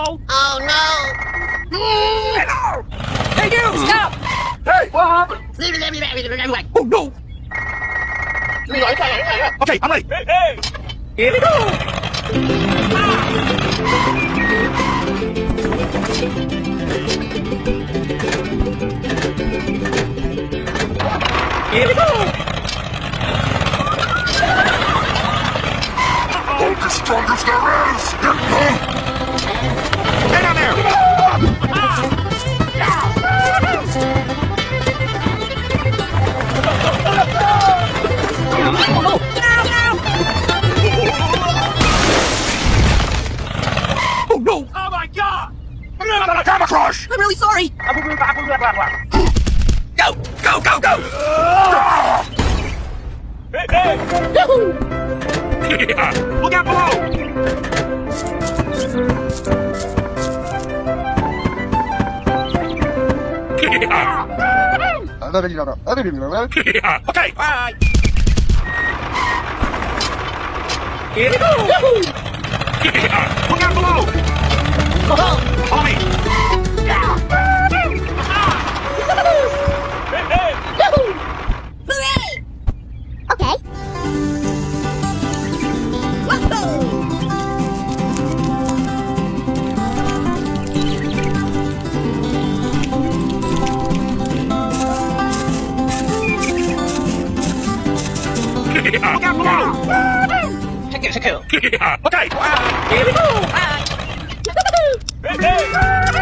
Oh no! Hey, you! Stop! Hey, what happened? Oh no! Okay, I'm ready. Hey! Here we go! Here we go! Hold as strong as there is! Get down there! Oh no! Oh my god! Camera crush! I'm really sorry. Go! Go! Go! Go! Hey! Look out below! Okay, bye! Here we go! Look out below! Follow me! Hey! Hooray! Okay. Wahoo! Look out below! Okay, here we go! Hey!